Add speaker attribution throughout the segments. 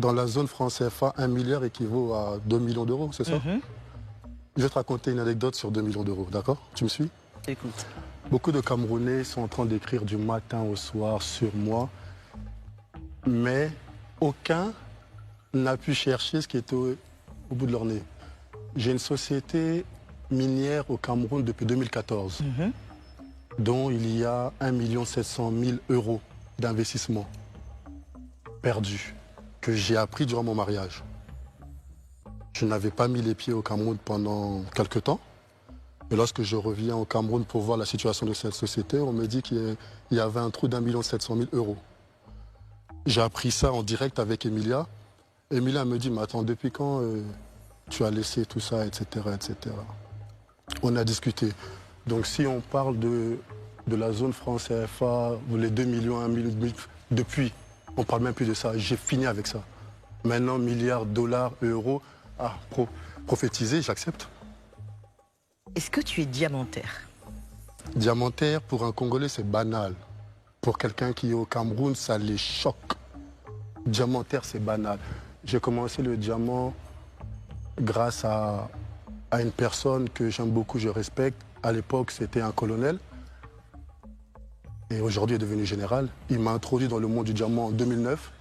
Speaker 1: Dans la zone franc CFA, 1 milliard équivaut à 2 millions d'euros, c'est ça? Je vais te raconter une anecdote sur 2 millions d'euros, d'accord? Tu me suis?
Speaker 2: Écoute.
Speaker 1: Beaucoup de Camerounais sont en train d'écrire du matin au soir sur moi, mais aucun n'a pu chercher ce qui était au bout de leur nez. J'ai une société minière au Cameroun depuis 2014, dont il y a 1 700 000 euros d'investissement perdu, que j'ai appris durant mon mariage. Je n'avais pas mis les pieds au Cameroun pendant quelques temps. Et lorsque je reviens au Cameroun pour voir la situation de cette société, on me dit qu'il y avait un trou d'1 700 000 euros. J'ai appris ça en direct avec Emilia. Emilia me dit, mais attends, depuis quand tu as laissé tout ça, etc., etc. On a discuté. Donc si on parle de la zone franc CFA, les 2 millions, 1 million, depuis, on ne parle même plus de ça. J'ai fini avec ça. Maintenant, milliards, dollars, euros, prophétiser, j'accepte.
Speaker 2: Est-ce que tu es diamantaire?
Speaker 1: Diamantaire, pour un Congolais, c'est banal. Pour quelqu'un qui est au Cameroun, ça les choque. Diamantaire, c'est banal. J'ai commencé le diamant grâce à une personne que j'aime beaucoup, je respecte. À l'époque, c'était un colonel. Et aujourd'hui, il est devenu général. Il m'a introduit dans le monde du diamant en 2009.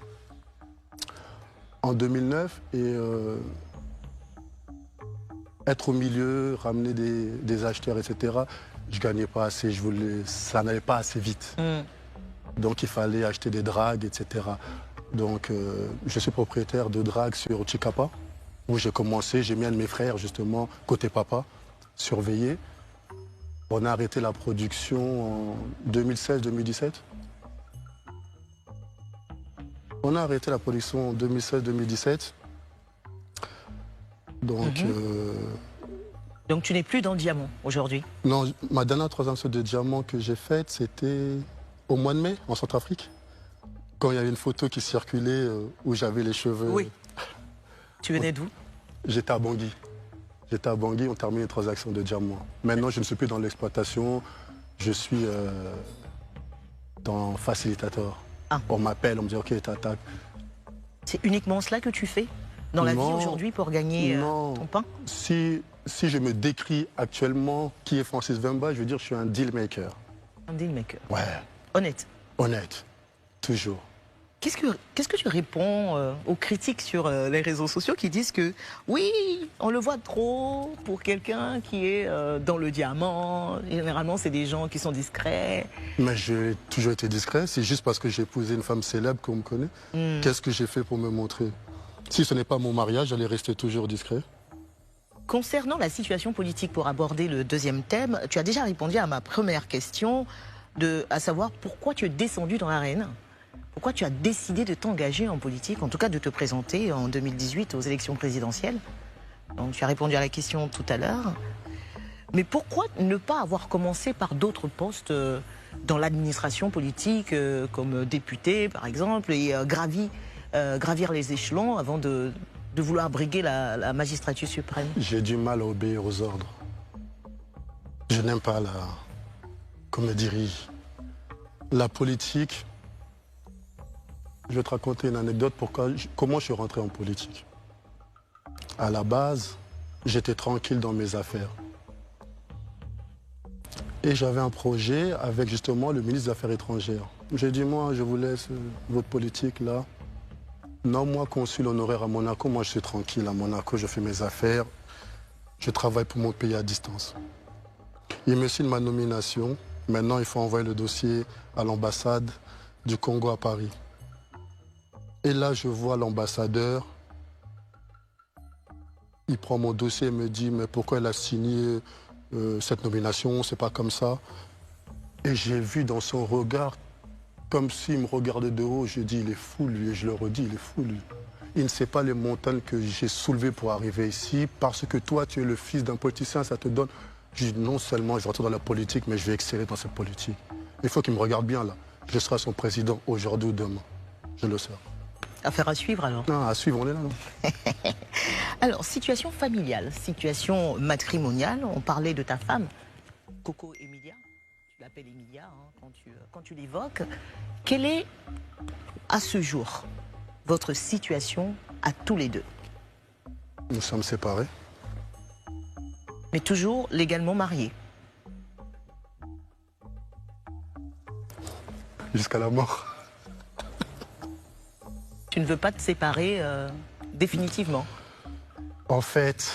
Speaker 1: En 2009, et être au milieu, ramener des acheteurs, etc., je ne gagnais pas assez, ça n'allait pas assez vite. Donc il fallait acheter des dragues, etc. Donc je suis propriétaire de dragues sur Chikapa, où j'ai commencé, j'ai mis un de mes frères justement, côté papa, surveiller. On a arrêté la production en 2016-2017. On a arrêté la production en 2016-2017. Donc...
Speaker 2: Donc tu n'es plus dans le diamant aujourd'hui?
Speaker 1: Non, ma dernière transaction de diamant que j'ai faite, c'était au mois de mai, en Centrafrique. Quand il y avait une photo qui circulait où j'avais les cheveux...
Speaker 2: Oui. Tu venais d'où?
Speaker 1: J'étais à Bangui. J'étais à Bangui, on termine une transaction de diamant. Maintenant, je ne suis plus dans l'exploitation, je suis dans facilitateur. On m'appelle, on me dit « Ok, t'attaques ».
Speaker 2: C'est uniquement cela que tu fais dans la vie aujourd'hui pour gagner ton pain?
Speaker 1: Si je me décris actuellement qui est Francis Vemba, je veux dire que je suis un deal maker.
Speaker 2: Un deal maker?
Speaker 1: Ouais.
Speaker 2: Honnête?
Speaker 1: Honnête, toujours.
Speaker 2: Qu'est-ce que tu réponds aux critiques sur les réseaux sociaux qui disent que oui, on le voit trop pour quelqu'un qui est dans le diamant, généralement c'est des gens qui sont discrets.
Speaker 1: Mais j'ai toujours été discret, c'est juste parce que j'ai épousé une femme célèbre qu'on me connaît. Qu'est-ce que j'ai fait pour me montrer? Si ce n'est pas mon mariage, j'allais rester toujours discret.
Speaker 2: Concernant la situation politique, pour aborder le deuxième thème, tu as déjà répondu à ma première question, à savoir pourquoi tu es descendu dans l'arène. Pourquoi tu as décidé de t'engager en politique, en tout cas de te présenter en 2018 aux élections présidentielles? Donc tu as répondu à la question tout à l'heure. Mais pourquoi ne pas avoir commencé par d'autres postes dans l'administration politique, comme député par exemple, et gravir les échelons avant de vouloir briguer la magistrature suprême? J'ai
Speaker 1: du mal à obéir aux ordres. Je n'aime pas qu'on me dirige. La politique... Je vais te raconter une anecdote comment je suis rentré en politique. À la base, j'étais tranquille dans mes affaires. Et j'avais un projet avec justement le ministre des Affaires étrangères. J'ai dit, moi, je vous laisse votre politique là. Non, moi, consul honoraire à Monaco, moi, je suis tranquille à Monaco, je fais mes affaires. Je travaille pour mon pays à distance. Il me signe ma nomination. Maintenant, il faut envoyer le dossier à l'ambassade du Congo à Paris. Et là, je vois l'ambassadeur. Il prend mon dossier et me dit, mais pourquoi elle a signé cette nomination? C'est pas comme ça. Et j'ai vu dans son regard, comme s'il me regardait de haut, j'ai dit, il est fou lui. Et je le redis, il est fou lui. Il ne sait pas les montagnes que j'ai soulevées pour arriver ici. Parce que toi, tu es le fils d'un politicien, ça te donne... Je dis, non seulement je vais rentrer dans la politique, mais je vais exceller dans cette politique. Il faut qu'il me regarde bien là. Je serai son président aujourd'hui ou demain. Je le serai.
Speaker 2: Affaire à suivre alors?
Speaker 1: Non, à suivre, on est là. Non.
Speaker 2: Alors, situation familiale, situation matrimoniale, on parlait de ta femme, Coco Emilia, tu l'appelles Emilia quand tu l'évoques. Quelle est, à ce jour, votre situation à tous les deux?
Speaker 1: Nous sommes séparés.
Speaker 2: Mais toujours légalement mariés?
Speaker 1: Jusqu'à la mort.
Speaker 2: Tu ne veux pas te séparer définitivement?
Speaker 1: En fait,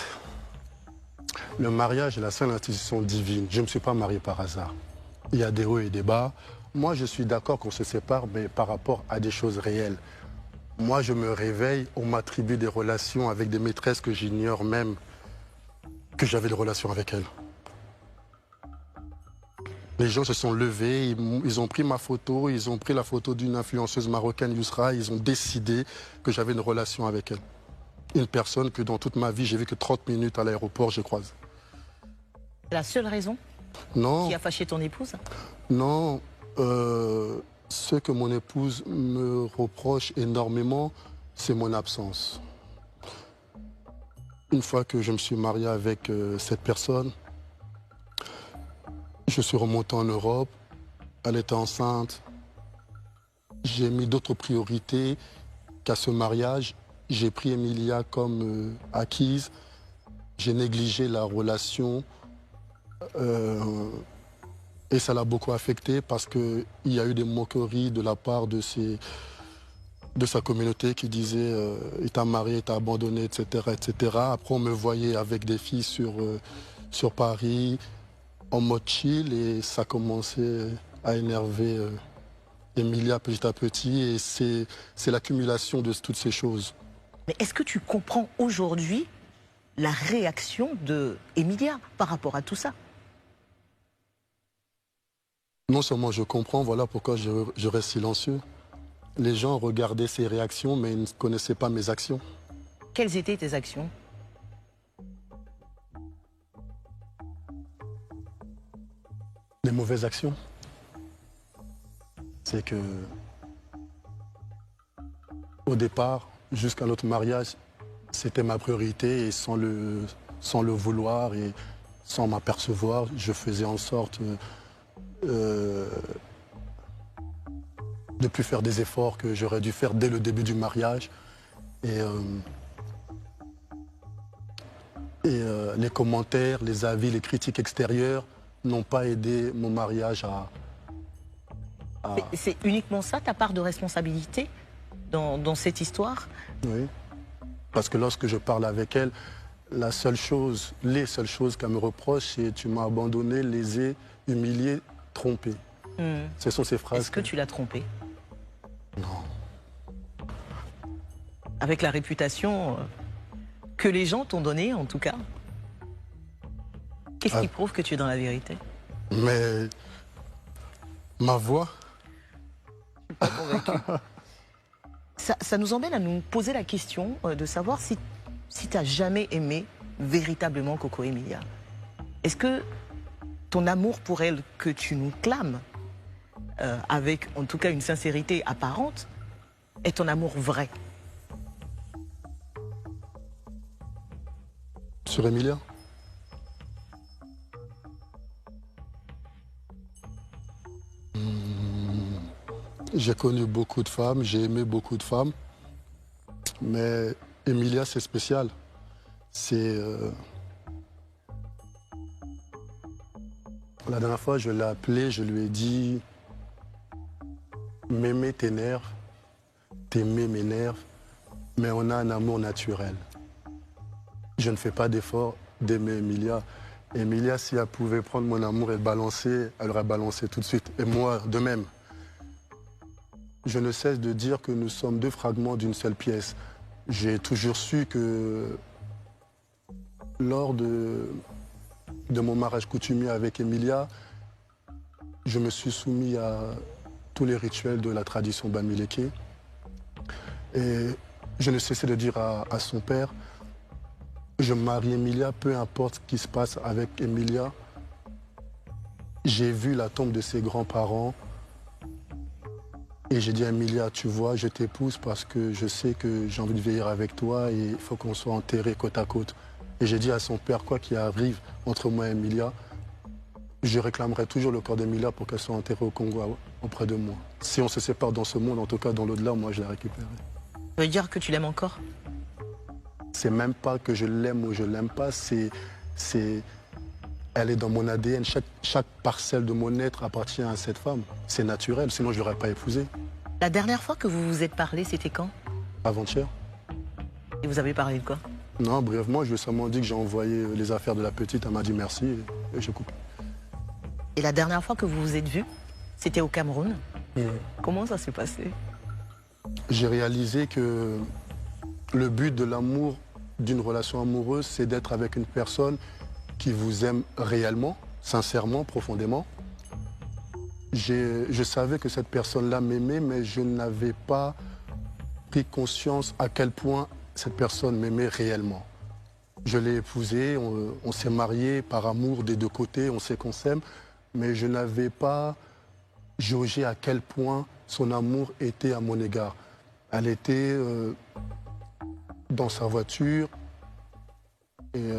Speaker 1: le mariage est la seule institution divine. Je ne me suis pas marié par hasard. Il y a des hauts et des bas. Moi, je suis d'accord qu'on se sépare, mais par rapport à des choses réelles. Moi, je me réveille, on m'attribue des relations avec des maîtresses que j'ignore même que j'avais des relations avec elles. Les gens se sont levés, ils ont pris ma photo, ils ont pris la photo d'une influenceuse marocaine, Yousra, ils ont décidé que j'avais une relation avec elle. Une personne que dans toute ma vie, j'ai vu que 30 minutes à l'aéroport, je croise.
Speaker 2: La seule raison
Speaker 1: Non.
Speaker 2: qui a fâché ton épouse?
Speaker 1: Non. Ce que mon épouse me reproche énormément, c'est mon absence. Une fois que je me suis marié avec cette personne, je suis remonté en Europe, elle était enceinte. J'ai mis d'autres priorités qu'à ce mariage. J'ai pris Emilia comme acquise. J'ai négligé la relation et ça l'a beaucoup affecté parce qu'il y a eu des moqueries de la part de sa communauté qui disait il t'a marié, il t'a abandonné, etc., etc. Après, on me voyait avec des filles sur Paris, en mode chill, et ça commençait à énerver Emilia petit à petit, et c'est l'accumulation de toutes ces choses.
Speaker 2: Mais est-ce que tu comprends aujourd'hui la réaction de Emilia par rapport à tout ça?
Speaker 1: Non seulement je comprends, voilà pourquoi je reste silencieux. Les gens regardaient ces réactions, mais ils ne connaissaient pas mes actions.
Speaker 2: Quelles étaient tes actions?
Speaker 1: Les mauvaises actions. C'est que, au départ, jusqu'à notre mariage, c'était ma priorité, et sans le vouloir et sans m'apercevoir, je faisais en sorte de ne plus faire des efforts que j'aurais dû faire dès le début du mariage. Et les commentaires, les avis, les critiques extérieures n'ont pas aidé mon mariage à...
Speaker 2: C'est uniquement ça, ta part de responsabilité dans cette histoire?
Speaker 1: Oui. Parce que lorsque je parle avec elle, les seules choses qu'elle me reproche, c'est tu m'as abandonné, lésé, humilié, trompé. Ce sont ces phrases.
Speaker 2: Est-ce que tu l'as trompée?
Speaker 1: Non.
Speaker 2: Avec la réputation que les gens t'ont donnée, en tout cas. Qu'est-ce qui prouve que tu es dans la vérité?
Speaker 1: Mais ma voix.
Speaker 2: Pas convaincu. Ça nous emmène à nous poser la question de savoir si tu n'as jamais aimé véritablement Coco Emilia. Est-ce que ton amour pour elle que tu nous clames, avec en tout cas une sincérité apparente, est ton amour vrai?
Speaker 1: Sur Emilia? J'ai connu beaucoup de femmes, j'ai aimé beaucoup de femmes, mais Emilia, c'est spécial. C'est... La dernière fois, je l'ai appelée, je lui ai dit « M'aimer t'énerve, t'aimer m'énerve, mais on a un amour naturel. » Je ne fais pas d'effort d'aimer Emilia. Emilia, si elle pouvait prendre mon amour et le balancer, elle aurait balancé tout de suite. Et moi, de même. Je ne cesse de dire que nous sommes deux fragments d'une seule pièce. J'ai toujours su que lors de mon mariage coutumier avec Emilia, je me suis soumis à tous les rituels de la tradition Bamileke. Et je ne cessais de dire à son père, je marie Emilia, peu importe ce qui se passe avec Emilia. J'ai vu la tombe de ses grands-parents. Et j'ai dit à Emilia, tu vois, je t'épouse parce que je sais que j'ai envie de vieillir avec toi et il faut qu'on soit enterrés côte à côte. Et j'ai dit à son père, quoi qu'il arrive entre moi et Emilia, je réclamerai toujours le corps d'Emilia pour qu'elle soit enterrée au Congo auprès de moi. Si on se sépare dans ce monde, en tout cas dans l'au-delà, moi je la récupérerai.
Speaker 2: Ça veut dire que tu l'aimes encore?
Speaker 1: C'est même pas que je l'aime ou je l'aime pas, elle est dans mon ADN. Chaque parcelle de mon être appartient à cette femme. C'est naturel, sinon je ne l'aurais pas épousée.
Speaker 2: La dernière fois que vous vous êtes parlé, c'était quand?
Speaker 1: Avant-hier.
Speaker 2: Et vous avez parlé de quoi?
Speaker 1: Non, brièvement, je lui ai seulement dit que j'ai envoyé les affaires de la petite. Elle m'a dit merci et je coupe.
Speaker 2: Et la dernière fois que vous vous êtes vus, c'était au Cameroun. Comment ça s'est passé?
Speaker 1: J'ai réalisé que le but de l'amour, d'une relation amoureuse, c'est d'être avec une personne qui vous aime réellement, sincèrement, profondément. Je savais que cette personne-là m'aimait, mais je n'avais pas pris conscience à quel point cette personne m'aimait réellement. Je l'ai épousée, on s'est mariés par amour des deux côtés, on sait qu'on s'aime, mais je n'avais pas jaugé à quel point son amour était à mon égard. Elle était dans sa voiture et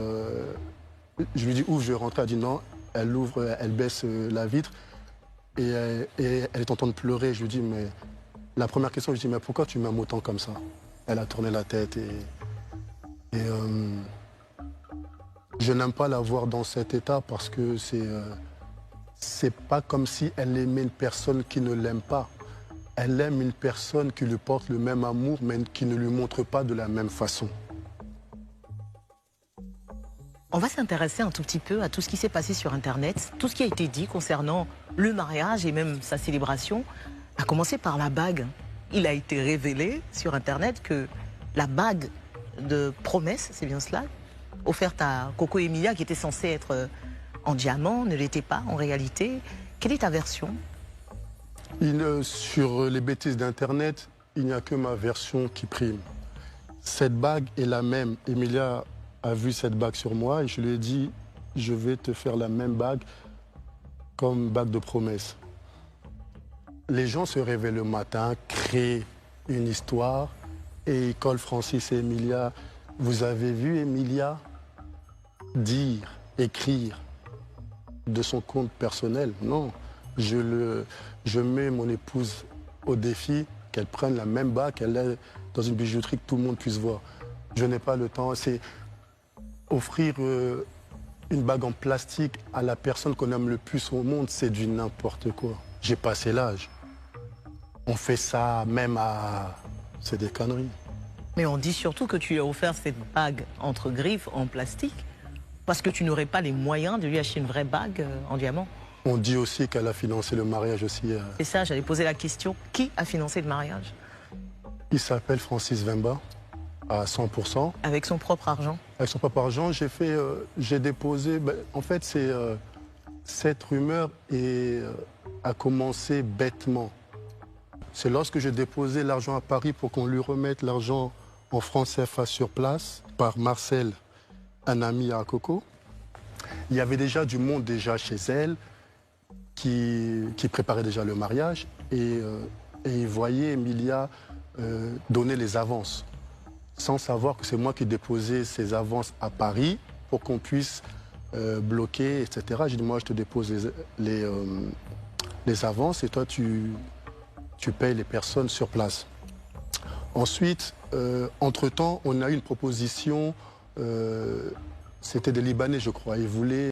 Speaker 1: je lui dis ouvre, je vais rentrer. Elle dit non, elle ouvre, elle baisse la vitre et elle est en train de pleurer. Je lui dis mais la première question, je lui dis mais pourquoi tu m'aimes autant comme ça? Elle a tourné la tête et je n'aime pas la voir dans cet état parce que c'est pas comme si elle aimait une personne qui ne l'aime pas. Elle aime une personne qui lui porte le même amour, mais qui ne lui montre pas de la même façon.
Speaker 2: On va s'intéresser un tout petit peu à tout ce qui s'est passé sur Internet, tout ce qui a été dit concernant le mariage et même sa célébration, à commencer par la bague. Il a été révélé sur Internet que la bague de promesse, c'est bien cela, offerte à Coco Emilia, qui était censée être en diamant, ne l'était pas en réalité. Quelle est ta version?
Speaker 1: Sur les bêtises d'Internet, il n'y a que ma version qui prime. Cette bague est la même. Emilia a vu cette bague sur moi et je lui ai dit, je vais te faire la même bague comme bague de promesse. Les gens se réveillent le matin, créent une histoire et ils collent Francis et Emilia. Vous avez vu Emilia dire, écrire de son compte personnel? Non. Je mets mon épouse au défi qu'elle prenne la même bague, qu'elle ait dans une bijouterie que tout le monde puisse voir. Je n'ai pas le temps. C'est offrir une bague en plastique à la personne qu'on aime le plus au monde, c'est du n'importe quoi. J'ai passé l'âge. On fait ça même à... C'est des conneries.
Speaker 2: Mais on dit surtout que tu lui as offert cette bague entre griffes en plastique parce que tu n'aurais pas les moyens de lui acheter une vraie bague en diamant.
Speaker 1: On dit aussi qu'elle a financé le mariage aussi.
Speaker 2: C'est ça, j'allais poser la question. Qui a financé le mariage?
Speaker 1: Il s'appelle Francis Vemba, à 100%.
Speaker 2: Avec son propre argent?
Speaker 1: Avec son propre argent, j'ai déposé... en fait, cette rumeur a commencé bêtement. C'est lorsque j'ai déposé l'argent à Paris pour qu'on lui remette l'argent en francs CFA sur place, par Marcel, un ami à Coco. Il y avait déjà du monde déjà chez elle, qui préparait déjà le mariage et il voyait Emilia donner les avances, sans savoir que c'est moi qui déposais ces avances à Paris pour qu'on puisse bloquer, etc. J'ai dit, moi, je te dépose les avances et toi, tu payes les personnes sur place. Ensuite, entre-temps, on a eu une proposition, c'était des Libanais, je crois. Ils voulaient